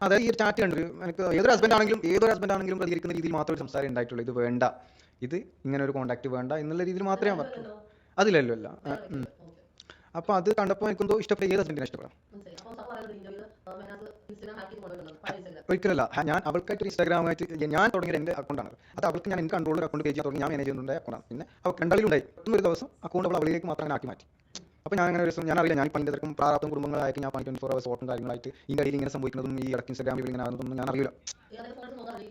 [SPEAKER 10] അതായത് ഈ ഒരു ചാറ്റ് കണ്ടു എനിക്ക് ഏതൊരു ഹസ്ബൻഡ് ആണെങ്കിലും പ്രതികരിക്കുന്ന രീതിയിൽ മാത്രമേ സംസാരം ഉണ്ടായിട്ടുള്ളൂ. ഇത് വേണ്ട, ഇത് ഇങ്ങനെ ഒരു കോൺടാക്ട് വേണ്ട എന്നുള്ള രീതിയിൽ മാത്രമേ ഞാൻ പറ്റുള്ളൂ. അതിലല്ലോ അല്ല. അപ്പൊ അത് കണ്ടപ്പോൾ എനിക്കെന്തോ ഇഷ്ടപ്പെട്ട ഏത് ഹസ്ബൻഡിനെ ഇഷ്ടപ്പെടാം. ഒരിക്കലല്ല, ഞാൻ അവൾക്കായിട്ട് ഇൻസ്റ്റാഗ്രാമായിട്ട് ഞാൻ തുടങ്ങിയത് എൻ്റെ അക്കൗണ്ടാണ്. അത് അവൾക്ക് ഞാൻ എനിക്ക് കൺട്രോൾ അക്കൗണ്ട് പേജ് തുടങ്ങി ഞാൻ മാനേജ് ചെയ്യുന്നുണ്ട് അക്കൗണ്ടാണ്. പിന്നെ അവൾക്ക് രണ്ടാളിലുണ്ടായി ഒരു ദിവസം അക്കൗണ്ട് അവൾ അവളിലേക്ക് മാത്രം അങ്ങനെ ആക്കി മാറ്റി. അപ്പോൾ ഞാൻ അങ്ങനെ ഒരു ദിവസം ഞാൻ അറിയില്ല, ഞാൻ പണിൻ്റെ തിരക്കും പ്രാരാബ്ദം കുടുംബങ്ങളായിട്ട് ഞാൻ 24 hours ഓട്ടം കാര്യങ്ങളായിട്ട് ഈ കയ്യിൽ ഇങ്ങനെ സംഭവിക്കുന്നതും ഈ ഇടയ്ക്ക് ഇൻസ്റ്റാഗ്രാമിൽ ഇങ്ങനെ ആകുന്നതൊന്നും ഞാൻ അറിയില്ല.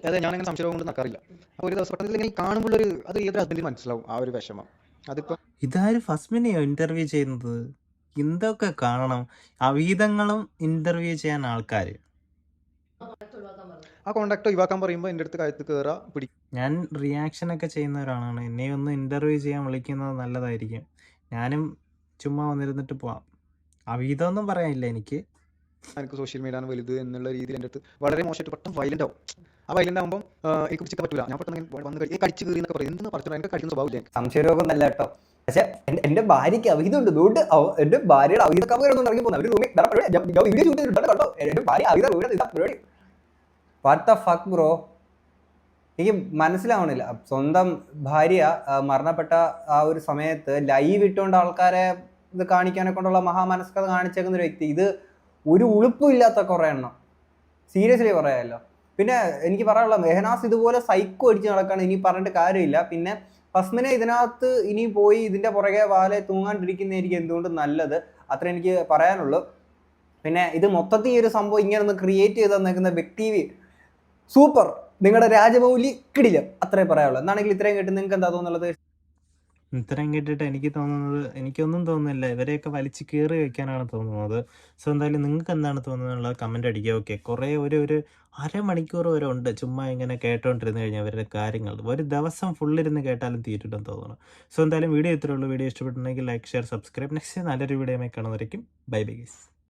[SPEAKER 10] അതെ, ഞാൻ അങ്ങനെ സംശയം കൊണ്ട് നടക്കാറില്ല. അപ്പോൾ ഒരു ദിവസം പെട്ടെന്ന് ഇങ്ങനെ കാണുമ്പോൾ അത് ഏതൊരു ഹസ്ബൻഡിന് മനസ്സിലാവും ആ ഒരു വിഷമം. അതിപ്പോൾ
[SPEAKER 5] ഇതാര് ഫസ്മിനെയോ ഇന്റർവ്യൂ ചെയ്യുന്നത്? എന്തൊക്കെ കാണണം? അവീതങ്ങളും ഇന്റർവ്യൂ ചെയ്യാൻ ആൾക്കാർ.
[SPEAKER 10] ആ കോൺടാക്ട് ഒഴിവാക്കാൻ പറയുമ്പോൾ എൻ്റെ അടുത്ത് കഴുത്ത് കയറുക പിടിക്കും.
[SPEAKER 5] ഞാൻ റിയാക്ഷൻ ഒക്കെ ചെയ്യുന്ന ഒരാളാണ്. എന്നെ ഒന്ന് ഇന്റർവ്യൂ ചെയ്യാൻ വിളിക്കുന്നത് നല്ലതായിരിക്കും. ഞാനും ചുമ്മാ വന്നിരുന്നിട്ട് പോവാം. അവീതമൊന്നും പറയാനില്ല എനിക്ക്.
[SPEAKER 10] എനിക്ക് സോഷ്യൽ മീഡിയയാണ് വലുത് എന്നുള്ള രീതിയിൽ എൻ്റെ അടുത്ത് വളരെ മോശമായിട്ട് പെട്ടെന്ന് വയലൻ്റ് ആവും. ആ വയലൻ്റ് ആകുമ്പോൾ എനിക്ക് പിടിച്ചിട്ട് പറ്റില്ല. ഞാൻ പെട്ടെന്ന് വന്ന് കടിച്ച് കയറി എന്നൊക്കെ പറയും. എന്തെന്ന് പറഞ്ഞു എനിക്ക് കടിക്കുന്ന സ്വഭാവമില്ല.
[SPEAKER 4] സംശയരോഗം നല്ല കേട്ടോ. പക്ഷെ എന്റെ ഭാര്യയ്ക്ക് അവഹിതമുണ്ട്. അതുകൊണ്ട് എന്റെ ഭാര്യയുടെ അവഹിതക്കാരൊന്നും ഇറങ്ങി പോകുന്നത് അവര് റൂമിൽ വീഡിയോ ഷൂട്ട് ചെയ്തിട്ടുണ്ട് കേട്ടോ. എന്റെ ഭാര്യ അവഹിത പരിപാടി. വാട്ട് ദ ഫക്ക് ബ്രോ, എനിക്ക് മനസ്സിലാവണില്ല. സ്വന്തം ഭാര്യ മരണപ്പെട്ട ആ ഒരു സമയത്ത് ലൈവ് ഇട്ടുകൊണ്ട് ആൾക്കാരെ ഇത് കാണിക്കാനെ കൊണ്ടുള്ള മഹാമനസ്കത കാണിച്ചേക്കുന്ന ഒരു വ്യക്തി, ഇത് ഒരു ഉളുപ്പും ഇല്ലാത്ത കുറേ എണ്ണം. സീരിയസ്ലി പറയാമല്ലോ. പിന്നെ എനിക്ക് പറയാനുള്ള മെഹനാസ് ഇതുപോലെ സൈക്കോ അടിച്ച് നടക്കാണ്, ഇനി പറഞ്ഞിട്ട് കാര്യമില്ല. പിന്നെ ഫസ്മിനെ ഇതിനകത്ത് ഇനി പോയി ഇതിൻ്റെ പുറകെ വാലെ തൂങ്ങാണ്ടിരിക്കുന്നതായിരിക്കും എന്തുകൊണ്ട് നല്ലത്. അത്ര എനിക്ക് പറയാനുള്ളൂ. പിന്നെ ഇത് മൊത്തത്തിൽ ഈ ഒരു സംഭവം ഇങ്ങനെ ഒന്ന് ക്രിയേറ്റ് ചെയ്ത് തന്നേക്കുന്ന വ്യക്തി സൂപ്പർ, നിങ്ങളുടെ രാജമൗലി കിടിലം, അത്രേ പറയാനുള്ളൂ. എന്നാണെങ്കിൽ ഇത്രയും കേട്ട് നിങ്ങൾക്ക് എന്താ തോന്നുന്നത്?
[SPEAKER 5] ഇത്രയും കേട്ടിട്ട് എനിക്കൊന്നും തോന്നുന്നില്ല. ഇവരെയൊക്കെ വലിച്ച് കീറി വെക്കാനാണ് തോന്നുന്നത്. സോ എന്തായാലും നിങ്ങൾക്ക് എന്താണ് തോന്നുന്നത് കമൻ്റ് അടിക്കുക. ഓക്കെ, കുറേ ഒരു അരമണിക്കൂർ വരെ ഉണ്ട് ചുമ്മാ ഇങ്ങനെ കേട്ടോണ്ടിരുന്ന് കഴിഞ്ഞാൽ അവരുടെ കാര്യങ്ങൾ ഒരു ദിവസം ഫുള്ളിരുന്ന് കേട്ടാലും തീറ്റിട്ടെന്ന് തോന്നുന്നു. സോ എന്തായാലും വീഡിയോ ഇത്രയേ ഉള്ളൂ. വീഡിയോ ഇഷ്ടപ്പെട്ടിട്ടുണ്ടെങ്കിൽ ലൈക്ക്, ഷെയർ, സബ്സ്ക്രൈബ്. നെക്സ്റ്റ് നല്ലൊരു വീഡിയോ കാണുന്നതായിരിക്കും. Bye bye guys.